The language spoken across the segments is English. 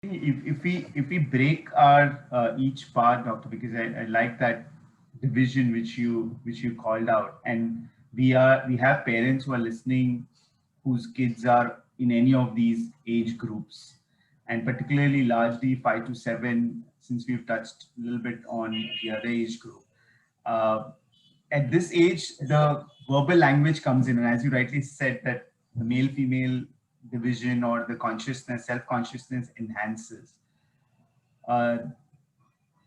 If we break our each part, Doctor, because I like that division which you called out, and we have parents who are listening whose kids are in any of these age groups, and particularly largely 5 to 7, since we've touched a little bit on the other age group. Uh, at this age, the verbal language comes in, and as you rightly said, that the male-female division or the consciousness, self-consciousness enhances. Uh,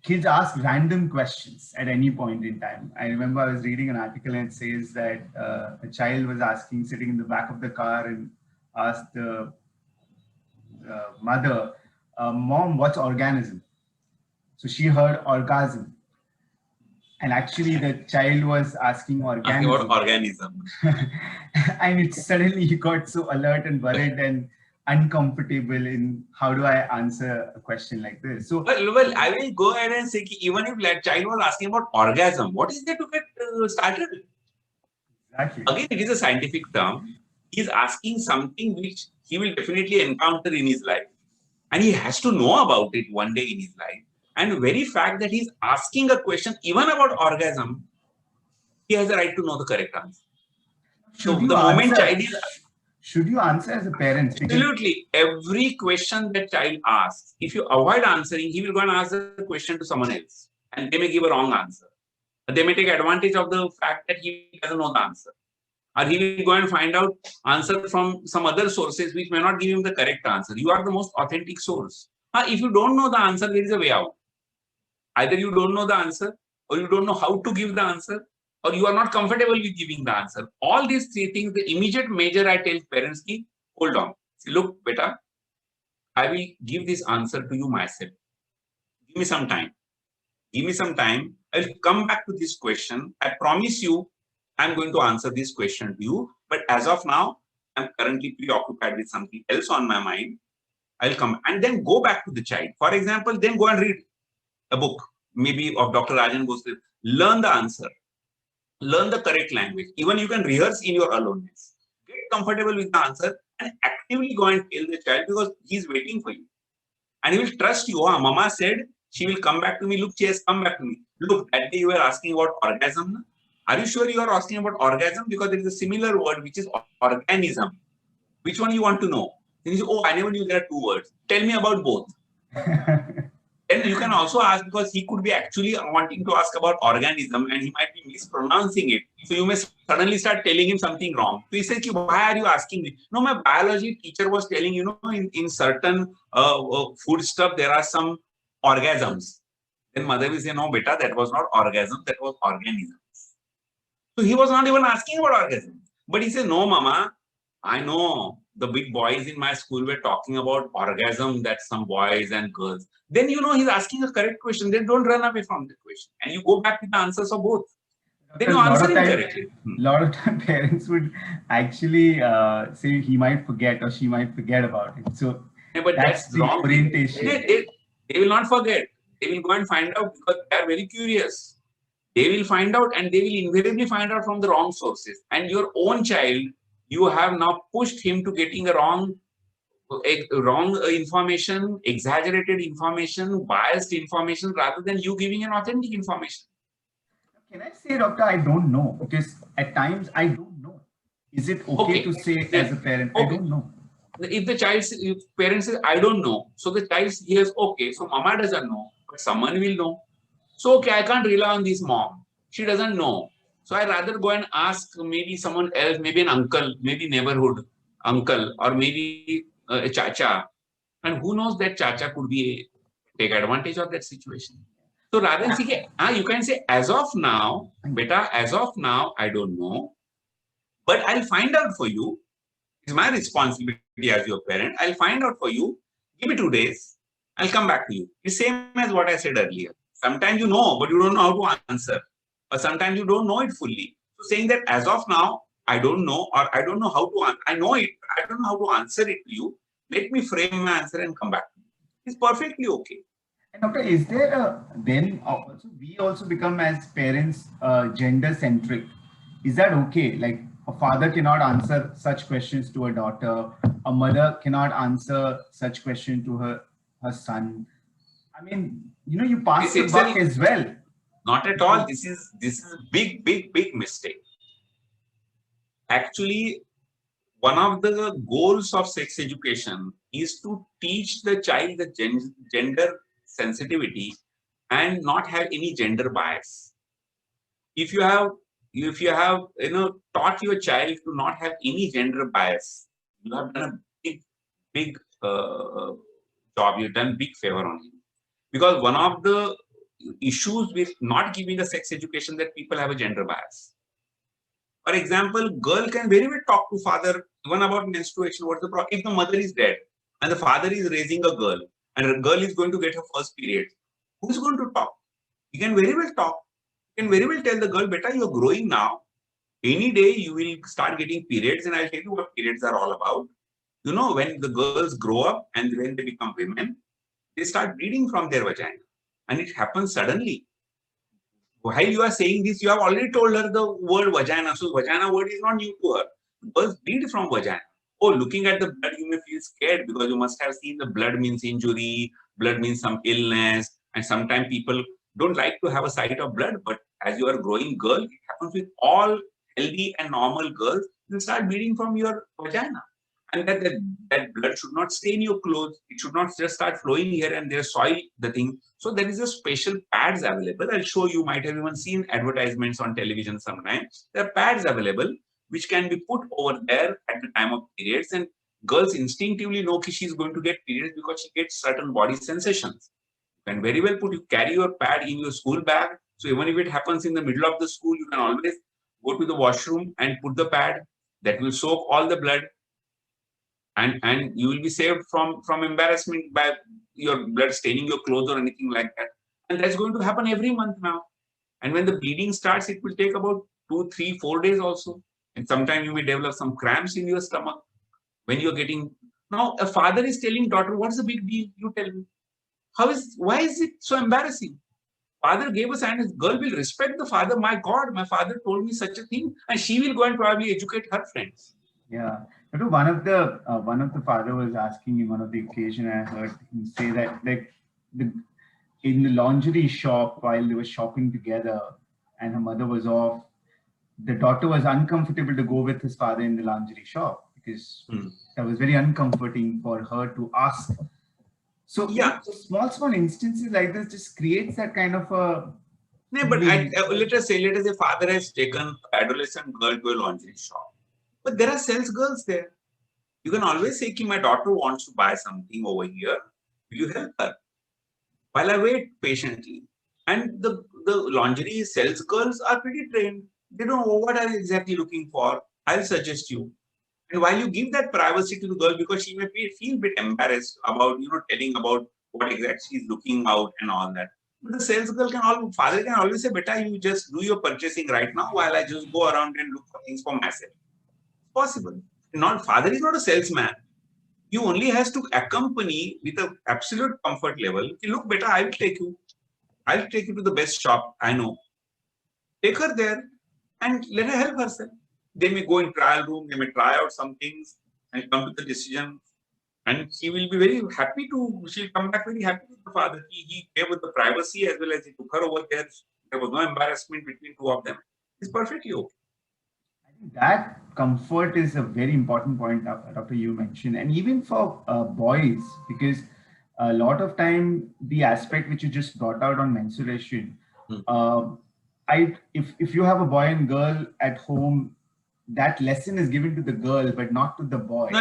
Kids ask random questions at any point in time. I remember I was reading an article and it says that a child was asking, sitting in the back of the car, and asked the mother, "Mom, what's organism?" So she heard orgasm, and actually the child was asking Asking organism. about organism. And it suddenly he got so alert and worried and uncomfortable in how do I answer a question like this. So Well, I will go ahead and say, even if that child was asking about orgasm, what is there to get started? exactly. Again, it is a scientific term. He is asking something which he will definitely encounter in his life. And he has to know about it one day in his life. And the very fact that he's asking a question, even about orgasm, he has the right to know the correct answer. So the moment child is... Should you answer as a parent? Absolutely. Every question that child asks, if you avoid answering, he will go and ask the question to someone else. And they may give a wrong answer. They may take advantage of the fact that he doesn't know the answer. Or he will go and find out answer from some other sources which may not give him the correct answer. You are the most authentic source. If you don't know the answer, there is a way out. Either you don't know the answer, or you don't know how to give the answer, or you are not comfortable with giving the answer. All these three things, the immediate measure I tell parents, ki, hold on. See, look, beta, I will give this answer to you myself. Give me some time. Give me some time. I'll come back to this question. I promise you, I'm going to answer this question to you. But as of now, I'm currently preoccupied with something else on my mind. I'll come and then go back to the child. For example, then go and read a book, maybe of Dr. Rajan Bhosle. Learn the answer. Learn the correct language. Even you can rehearse in your aloneness. Get comfortable with the answer and actively go and tell the child, because he's waiting for you. And he will trust you. Mama said she will come back to me. Look, she has come back to me. Look, that day you were asking about orgasm. Are you sure you are asking about orgasm? Because there is a similar word which is organism. Which one you want to know? Then you say, oh, I never knew there are two words. Tell me about both. Then you can also ask, because he could be actually wanting to ask about organism and he might be mispronouncing it. So you may suddenly start telling him something wrong. So he says, why are you asking me? No, my biology teacher was telling, in certain food stuff, there are some orgasms. Then mother will say, no, beta, that was not orgasm, that was organism. So he was not even asking about orgasm. But he said, no, mama, I know the big boys in my school were talking about orgasm, that some boys and girls. Then he's asking a correct question. Then don't run away from the question. And you go back with the answers of both. Then you answer it correctly. A lot of time parents would actually say he might forget or she might forget about it. So but that's the wrong orientation. They will not forget. They will go and find out, because they are very curious. They will find out, and they will invariably find out from the wrong sources. And your own child, you have now pushed him to getting a wrong information, exaggerated information, biased information, rather than you giving an authentic information. Can I say, doctor, I don't know? Because at times I don't know. Is it okay to say as a parent, I don't know? If the parent says, I don't know, so the child hears, okay, so mama doesn't know, but someone will know. So, okay, I can't rely on this mom. She doesn't know. So I rather go and ask maybe someone else, maybe an uncle, maybe neighborhood uncle, or maybe a chacha. And who knows, that chacha could take advantage of that situation. So rather than say, you can say, as of now, beta, as of now, I don't know. But I'll find out for you. It's my responsibility as your parent. I'll find out for you. Give me 2 days. I'll come back to you. It's same as what I said earlier. Sometimes you know, but you don't know how to answer. Or sometimes you don't know it fully. So saying that as of now, I don't know, or I don't know how to, I know it, I don't know how to answer it to you. Let me frame my answer and come back to you. It's perfectly okay. And doctor, is there then also, we also become as parents gender centric? Is that okay? Like a father cannot answer such questions to a daughter, a mother cannot answer such question to her her son. I mean, you pass This the buck itself, as well. not at all. This is big mistake. Actually, one of the goals of sex education is to teach the child the gender sensitivity and not have any gender bias. If you have taught your child to not have any gender bias, you have done a big job. You've done big favor on him. Because one of the issues with not giving a sex education that people have a gender bias. For example, girl can very well talk to father even about menstruation. What's the problem? If the mother is dead and the father is raising a girl and a girl is going to get her first period, who's going to talk? He can very well talk. He can very well tell the girl, "Beta, you're growing now. Any day you will start getting periods, and I'll tell you what periods are all about. When the girls grow up and when they become women, they start bleeding from their vagina. And it happens suddenly. While you are saying this, you have already told her the word vagina. So vagina word is not new to her. Girls bleed from vagina. Oh, looking at the blood, you may feel scared because you must have seen the blood means injury, blood means some illness. And sometimes people don't like to have a sight of blood. But as you are a growing girl, it happens with all healthy and normal girls. You start bleeding from your vagina. And that blood should not stay in your clothes. It should not just start flowing here and there, soil the thing. So there is a special pads available. I'll show you. Might have even seen advertisements on television sometimes. There are pads available which can be put over there at the time of periods, and girls instinctively know that she's going to get periods because she gets certain body sensations. You can very well carry your pad in your school bag. So even if it happens in the middle of the school, you can always go to the washroom and put the pad. That will soak all the blood. And you will be saved from embarrassment by your blood staining your clothes or anything like that. And that's going to happen every month now. And when the bleeding starts, it will take about 2, 3, 4 days also. And sometimes you may develop some cramps in your stomach when you're getting. Now, a father is telling daughter, "What's the big deal? You tell me. Why is it so embarrassing? Father gave us, and his girl will respect the father. My God, my father told me such a thing, and she will go and probably educate her friends." Yeah. One of the father was asking me one of the occasion. I heard him say that in the lingerie shop while they were shopping together, and her mother was off, the daughter was uncomfortable to go with his father in the lingerie shop because that was very uncomforting for her to ask. So Yeah. Small instances like this just creates that kind of a. No, but let us say father has taken adolescent girl to a lingerie shop. But there are sales girls there. You can always say, my daughter wants to buy something over here. Will you help her? While I wait patiently. And the lingerie sales girls are pretty trained. They don't know what are you exactly looking for. I'll suggest you. And while you give that privacy to the girl, because she may feel a bit embarrassed about, telling about what exactly she's looking out and all that. But the sales girl father can always say, "Beta, you just do your purchasing right now while I just go around and look for things for myself." It's possible. Father is not a salesman. He only has to accompany with an absolute comfort level. Look, Beta, I will take you. I'll take you to the best shop I know. Take her there and let her help herself. They may go in trial room, they may try out some things and come to the decision. And she will be very happy she'll come back very happy with the father. He gave her the privacy as well as he took her over there. There was no embarrassment between two of them. It's perfectly okay. I think that comfort is a very important point, Dr. You mentioned, and even for boys, because a lot of time the aspect which you just brought out on menstruation, if you have a boy and girl at home, that lesson is given to the girl, but not to the boy. No,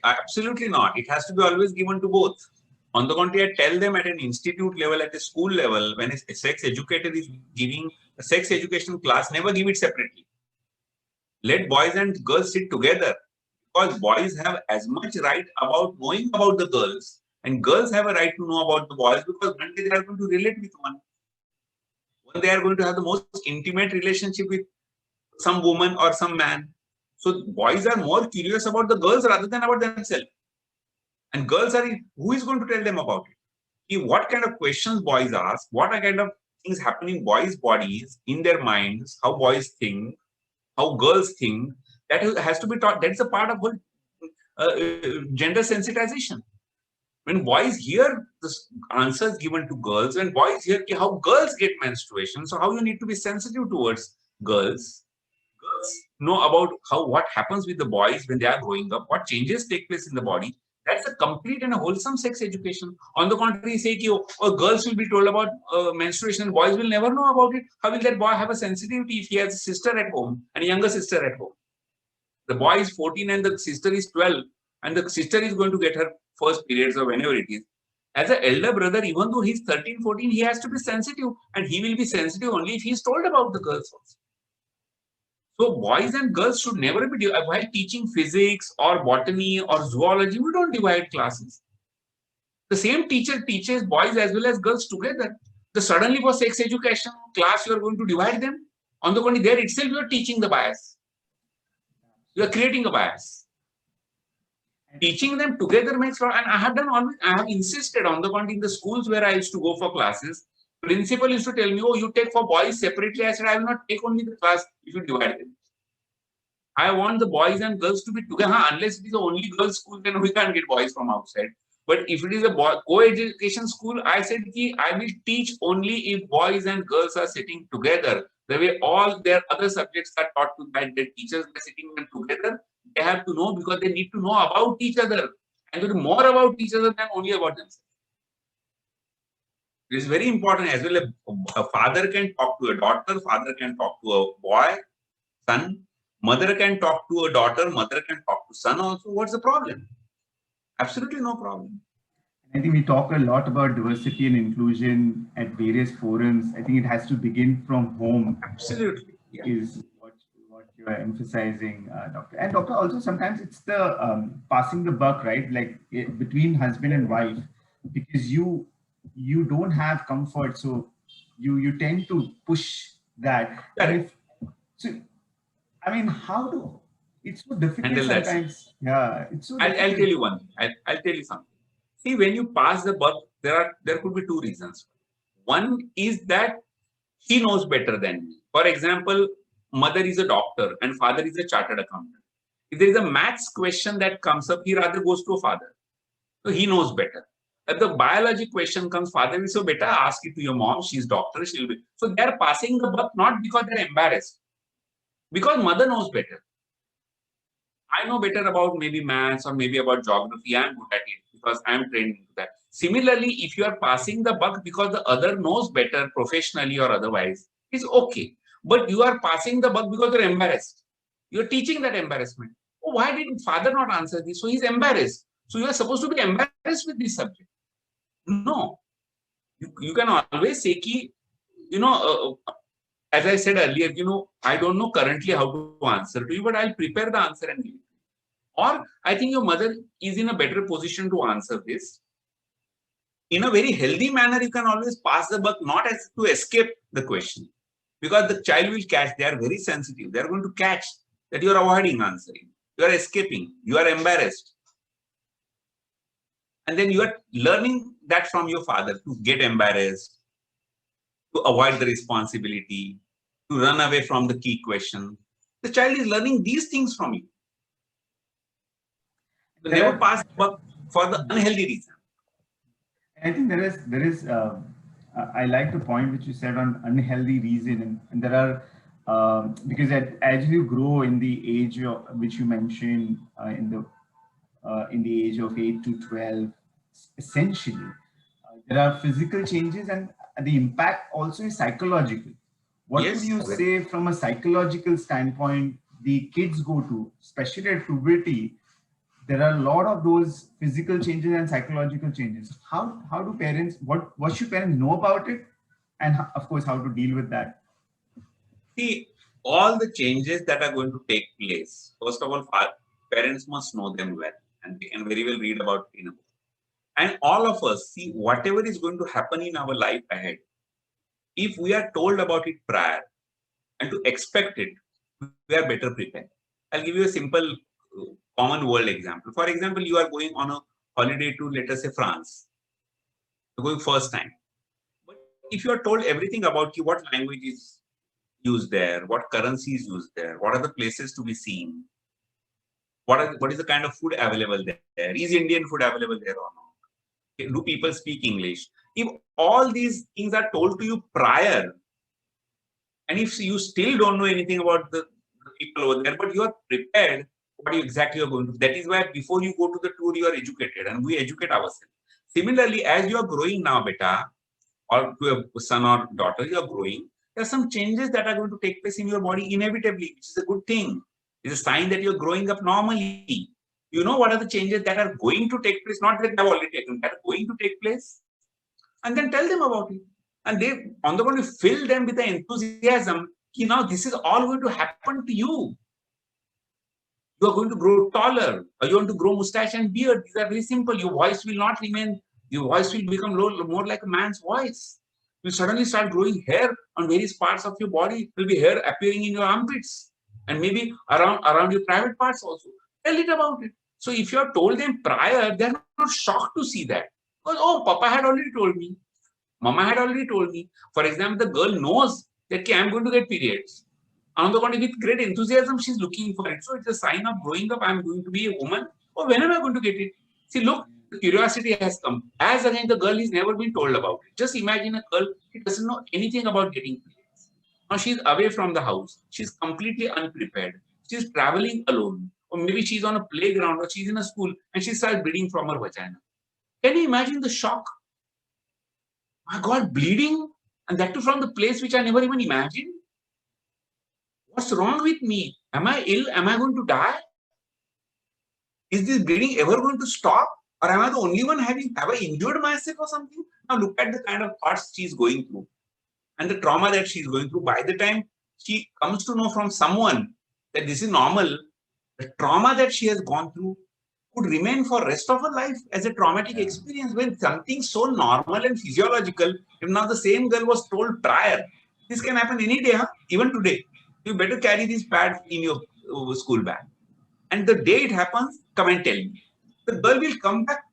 absolutely not. It has to be always given to both. On the contrary, I tell them at an institute level, at a school level, when a sex educator is giving a sex education class, never give it separately. Let boys and girls sit together, because boys have as much right about knowing about the girls, and girls have a right to know about the boys, because one day they are going to relate with one. One day they are going to have the most intimate relationship with some woman or some man. So boys are more curious about the girls rather than about themselves. And girls are, who is going to tell them about it? What kind of questions boys ask, what are kind of things happen in boys' bodies, in their minds, how boys think, how girls think, that has to be taught. That's a part of gender sensitization. When boys hear the answers given to girls, when boys hear how girls get menstruation, so how you need to be sensitive towards girls. Girls know about what happens with the boys when they are growing up, what changes take place in the body. That's a complete and a wholesome sex education. On the contrary, say girls will be told about menstruation, boys will never know about it. How will that boy have a sensitivity if he has a sister at home and a younger sister at home? The boy is 14 and the sister is 12, and the sister is going to get her first periods or whenever it is. As an elder brother, even though he's 13, 14, he has to be sensitive, and he will be sensitive only if he's told about the girls also. So boys and girls should never be divided. While teaching physics or botany or zoology, we don't divide classes. The same teacher teaches boys as well as girls together. So suddenly for sex education class, you are going to divide them. On the contrary, there itself you are teaching the bias. You are creating a bias. Teaching them together makes and I have insisted on the point in the schools where I used to go for classes. Principal used to tell me, oh, you take for boys separately. I said, I will not take only the class if you divide them. I want the boys and girls to be together. Unless it is only girls' school, then we can't get boys from outside. But if it is a co-education school, I said, I will teach only if boys and girls are sitting together. The way all their other subjects are taught to by the teachers by sitting them together, they have to know because they need to know about each other and to know more about each other than only about themselves. It is very important as well. A father can talk to a daughter, father can talk to a boy, son. Mother can talk to a daughter, mother can talk to son also. What's the problem? Absolutely no problem. I think we talk a lot about diversity and inclusion at various forums. I think it has to begin from home. Absolutely. Yeah. Is what you are emphasizing, Doctor. And Doctor, also sometimes it's the passing the buck, right? Like between husband and wife, because you don't have comfort, so you tend to push that. So, I mean, how do it's so difficult sometimes? Yeah, it's so. I'll tell you one. I'll tell you something. See, when you pass the buck, there could be two reasons. One is that he knows better than me. For example, mother is a doctor and father is a chartered accountant. If there is a maths question that comes up, he rather goes to a father. So he knows better. If the biology question comes, father will say, better ask it to your mom. She's doctor. She'll be. So they're passing the buck not because they're embarrassed, because mother knows better. I know better about maybe maths or maybe about geography. I'm good at it because I'm trained into that. Similarly, if you are passing the buck because the other knows better professionally or otherwise, it's okay. But you are passing the buck because you're embarrassed. You're teaching that embarrassment. Oh, why did father not answer this? So he's embarrassed. So you are supposed to be embarrassed with this subject. No. You can always say, as I said earlier, I don't know currently how to answer to you, but I'll prepare the answer and give it. Or I think your mother is in a better position to answer this. In a very healthy manner, you can always pass the buck, not as to escape the question. Because the child will catch, they are very sensitive. They are going to catch that you are avoiding answering. You are escaping. You are embarrassed. And then you are learning that from your father to get embarrassed, to avoid the responsibility, to run away from the key question. The child is learning these things from you. So never pass the buck for the unhealthy reason. I think there is. I like the point which you said on unhealthy reason, and there are because as you grow in the age of which you mentioned in the age of 8 to 12, essentially there are physical changes, and the impact also is psychological. What would you say from a psychological standpoint? The kids go to, especially at puberty, there are a lot of those physical changes and psychological changes. How do parents, what should parents know about it? And of course, how to deal with that? See, all the changes that are going to take place, first of all, parents must know them well and they can very well read about it in a book. And all of us, see, whatever is going to happen in our life ahead, if we are told about it prior and to expect it, we are better prepared. I'll give you a simple common world example. For example, you are going on a holiday to, let us say, France. You're going first time. But if you are told everything about you, what language is used there, what currency is used there, what are the places to be seen, what is the kind of food available there, is Indian food available there or not? Do people speak English? If all these things are told to you prior, and if you still don't know anything about the people over there, but you are prepared what you exactly are going to. That is why before you go to the tour, you are educated, and we educate ourselves. Similarly, as you are growing now, beta, or to a son or daughter, you are growing. There are some changes that are going to take place in your body inevitably, which is a good thing. It's a sign that you're growing up normally. You know what are the changes that are going to take place, not that they have already taken, that are going to take place, and then tell them about it. And they, on the contrary, fill them with the enthusiasm. Now this is all going to happen to you. You are going to grow taller, or you want to grow mustache and beard. These are very simple. Your voice will not remain. Your voice will become more like a man's voice. You suddenly start growing hair on various parts of your body. There will be hair appearing in your armpits and maybe around your private parts also. Tell it about it. So if you have told them prior, they're not shocked to see that. Because, oh, Papa had already told me. Mama had already told me. For example, the girl knows that, okay, I'm going to get periods. On the contrary, with great enthusiasm, she's looking for it. So it's a sign of growing up. I'm going to be a woman. Or when am I going to get it? See, look, the curiosity has come. As again, the girl has never been told about it. Just imagine a girl, she doesn't know anything about getting periods. Now she's away from the house. She's completely unprepared. She's traveling alone. Or maybe she's on a playground or she's in a school and she starts bleeding from her vagina. Can you imagine the shock? My God, bleeding? And that too from the place which I never even imagined? What's wrong with me? Am I ill? Am I going to die? Is this bleeding ever going to stop? Or am I the only one have I injured myself or something? Now look at the kind of thoughts she's going through and the trauma that she's going through. By the time she comes to know from someone that this is normal, the trauma that she has gone through could remain for rest of her life as a traumatic experience when something so normal and physiological, if now the same girl was told prior, this can happen any day, even today. You better carry these pads in your school bag. And the day it happens, come and tell me. The girl will come back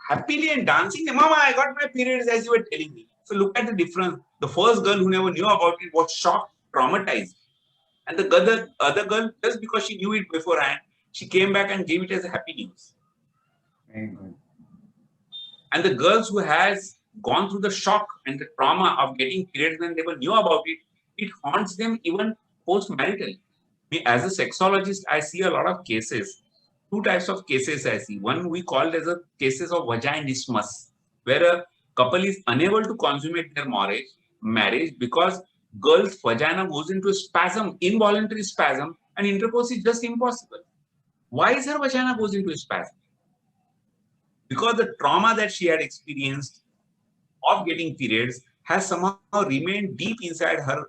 happily and dancing. Mama, I got my periods as you were telling me. So look at the difference. The first girl who never knew about it was shocked, traumatized. And the other girl, just because she knew it beforehand, she came back and gave it as a happy news. Very good. And the girls who has gone through the shock and the trauma of getting periods when they never knew about it, it haunts them even post-marital. As a sexologist, I see a lot of cases. Two types of cases I see. One we call as a cases of vaginismus, where a couple is unable to consummate their marriage because girl's vagina goes into a spasm, involuntary spasm, and intercourse is just impossible. Why is her vagina goes into a spasm? Because the trauma that she had experienced of getting periods has somehow remained deep inside her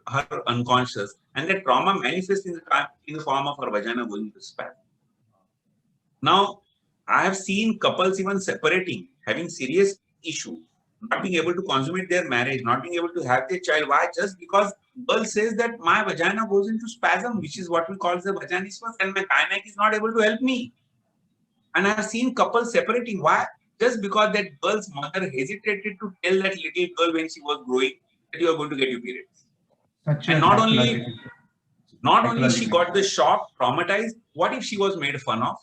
unconscious, and that trauma manifests in the form of her vagina going into spasm. Now, I have seen couples even separating, having serious issue, not being able to consummate their marriage, not being able to have their child. Why? Just because girl says that my vagina goes into spasm, which is what we call the vaginismus, and my gynec is not able to help me. And I have seen couples separating. Why? Just because that girl's mother hesitated to tell that little girl when she was growing that you are going to get your periods. And not only she got the shock, traumatized, what if she was made fun of?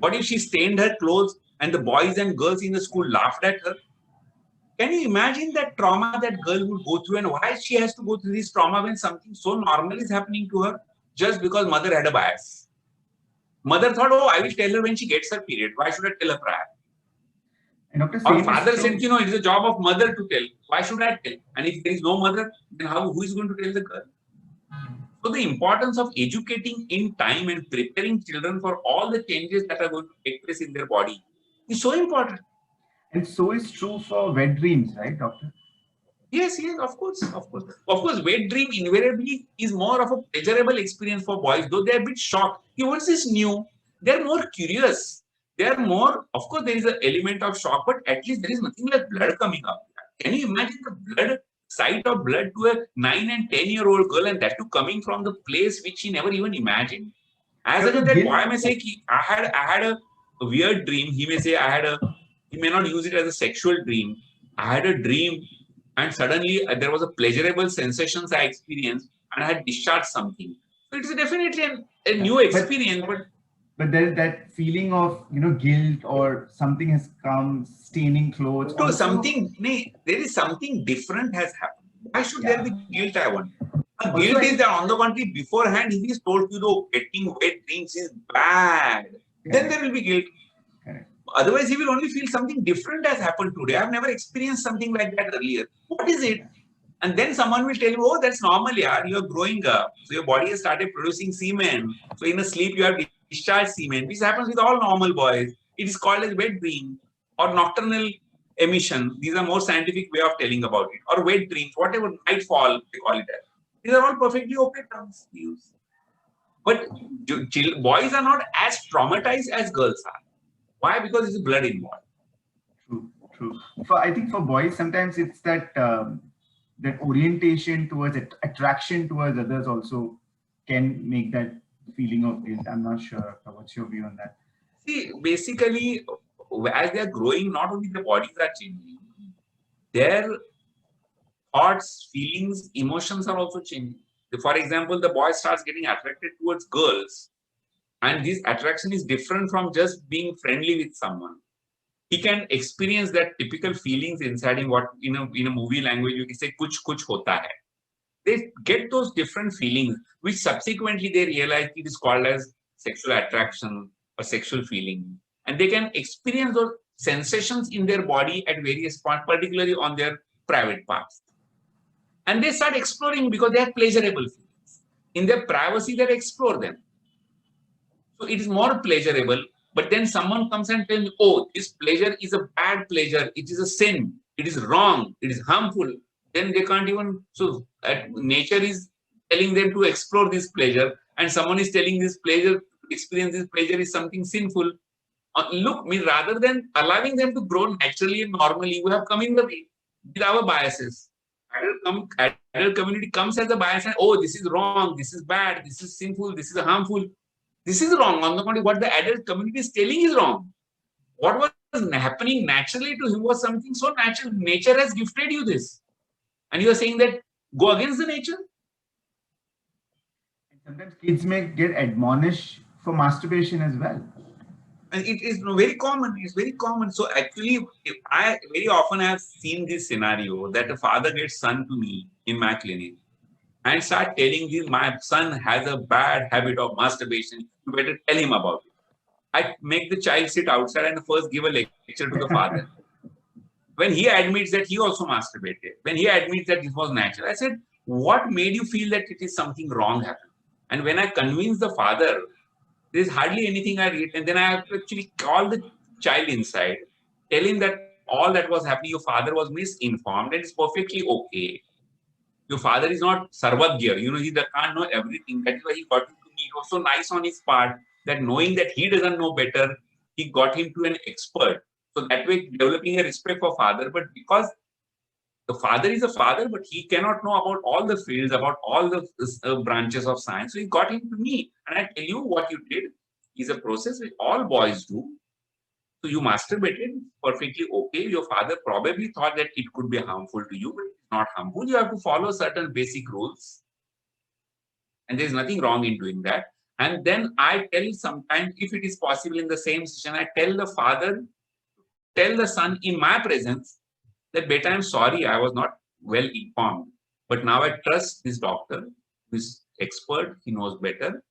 What if she stained her clothes and the boys and girls in the school laughed at her? Can you imagine that trauma that girl would go through, and why she has to go through this trauma when something so normal is happening to her just because mother had a bias? Mother thought, oh, I will tell her when she gets her period. Why should I tell her prior? Or father said, it is a job of mother to tell. Why should I tell? And if there is no mother, then who is going to tell the girl? So the importance of educating in time and preparing children for all the changes that are going to take place in their body is so important. And so is true for wet dreams, right, doctor? Yes, of course. Wet dream invariably is more of a pleasurable experience for boys, though they are a bit shocked. What's this new? They're more curious. They're more, of course, there is an element of shock, but at least there is nothing like blood coming up. Can you imagine the sight of blood to a 9 and 10-year-old girl, and that too coming from the place which she never even imagined? As again, that boy may say, I had a weird dream. He may say, he may not use it as a sexual dream. I had a dream, and suddenly there was a pleasurable sensations I experienced, and I had discharged something. So it's definitely a new experience. but there's that feeling of, guilt, or something has come, staining clothes. So Also, there is something different has happened. Why should there be guilt? I want. Also, Guilt is that on the contrary, beforehand, he is told you, though, getting wet dreams is bad. Then there will be guilt. Correct. Otherwise, he will only feel something different has happened today. I've never experienced something like that earlier. What is it? And then someone will tell you, oh, that's normal, yaar. You're growing up. So your body has started producing semen. So in a sleep, you have discharged semen. This happens with all normal boys. It is called as wet dream or nocturnal emission. These are more scientific way of telling about it. Or wet dreams, whatever, nightfall, they call it as. These are all perfectly okay terms to use. But boys are not as traumatized as girls are. Why? Because it's blood involved. True. I think for boys, sometimes it's that that orientation towards it, attraction towards others also can make that feeling of guilt. I'm not sure. What's your view on that? See, basically, as they are growing, not only the bodies are changing, their thoughts, feelings, emotions are also changing. For example, the boy starts getting attracted towards girls, and this attraction is different from just being friendly with someone. He can experience that typical feelings inside him, what in a movie language you can say kuch kuch hota hai. They get those different feelings, which subsequently they realize it is called as sexual attraction or sexual feeling. And they can experience those sensations in their body at various points, particularly on their private parts. And they start exploring because they have pleasurable feelings. In their privacy, they explore them. So it is more pleasurable. But then someone comes and tells me, oh, this pleasure is a bad pleasure. It is a sin. It is wrong. It is harmful. Then they can't even. So nature is telling them to explore this pleasure, and someone is telling this pleasure, experience this pleasure is something sinful. Look, rather than allowing them to grow naturally and normally, we have come in the way with our biases. Adult community comes as a bias and, oh, this is wrong, this is bad, this is sinful, this is harmful. This is wrong. On the contrary, what the adult community is telling is wrong. What was happening naturally to him was something so natural. Nature has gifted you this. And you are saying that go against the nature? And sometimes kids may get admonished for masturbation as well. And it is very common. It's very common. So actually, I very often have seen this scenario that a father gets son to me in my clinic and start telling him, my son has a bad habit of masturbation. You better tell him about it. I make the child sit outside and first give a lecture to the father. When he admits that he also masturbated, when he admits that this was natural, I said, what made you feel that it is something wrong happened? And when I convince the father, there is hardly anything I read. And then I have to actually call the child inside, tell him that all that was happening, your father was misinformed and it's perfectly okay. Your father is not Sarvagya. He can't know everything. That is why he got him to me. It was so nice on his part that knowing that he doesn't know better, he got him to an expert. So that way, developing a respect for father. But because the father is a father, but he cannot know about all the fields, about all the branches of science. So he got him to me. And I tell you, what you did is a process which all boys do. So you masturbated, perfectly okay. Your father probably thought that it could be harmful to you, but it's not harmful. You have to follow certain basic rules. And there's nothing wrong in doing that. And then I tell sometimes, if it is possible in the same session, I tell the father, tell the son in my presence that, beta, I'm sorry, I was not well informed. But now I trust this doctor, who is expert, he knows better.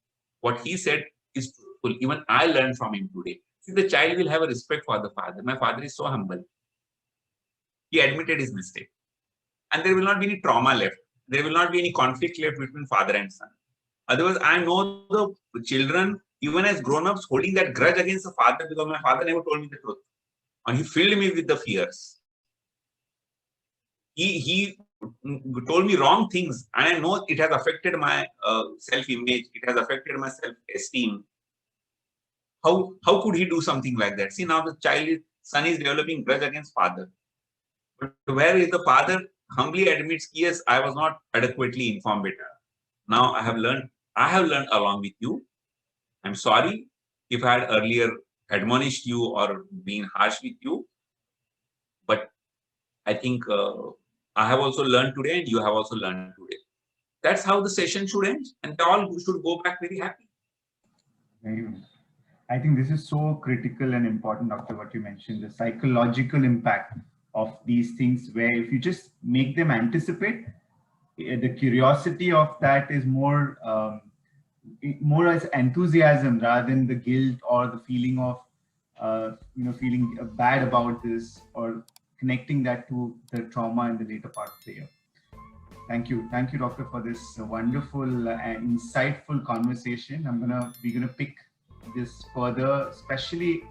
What he said is truthful. Even I learned from him today. See, the child will have a respect for the father. My father is so humble. He admitted his mistake. And there will not be any trauma left. There will not be any conflict left between father and son. Otherwise, I know the children, even as grown-ups, holding that grudge against the father because my father never told me the truth. And he filled me with the fears. He told me wrong things, and I know it has affected my self-image. It has affected my self-esteem. How could he do something like that? See, now the son is developing grudge against father. But where is the father humbly admits, yes, I was not adequately informed better. Now I have learned along with you. I'm sorry if I had earlier admonished you or been harsh with you. But I think I have also learned today and you have also learned today. That's how the session should end. And they all should go back very happy. Very good. I think this is so critical and important, Doctor, what you mentioned, the psychological impact of these things, where if you just make them anticipate, the curiosity of that is more as enthusiasm rather than the guilt or the feeling of, feeling bad about this or connecting that to the trauma in the later part of the year. Thank you, Doctor, for this wonderful and insightful conversation. We're gonna pick this further, especially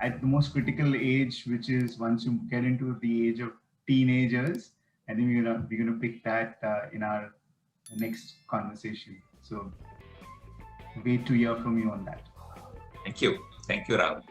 at the most critical age, which is once you get into the age of teenagers. I think we're gonna pick that in our next conversation. So wait to hear from you on that. Thank you, Rahul.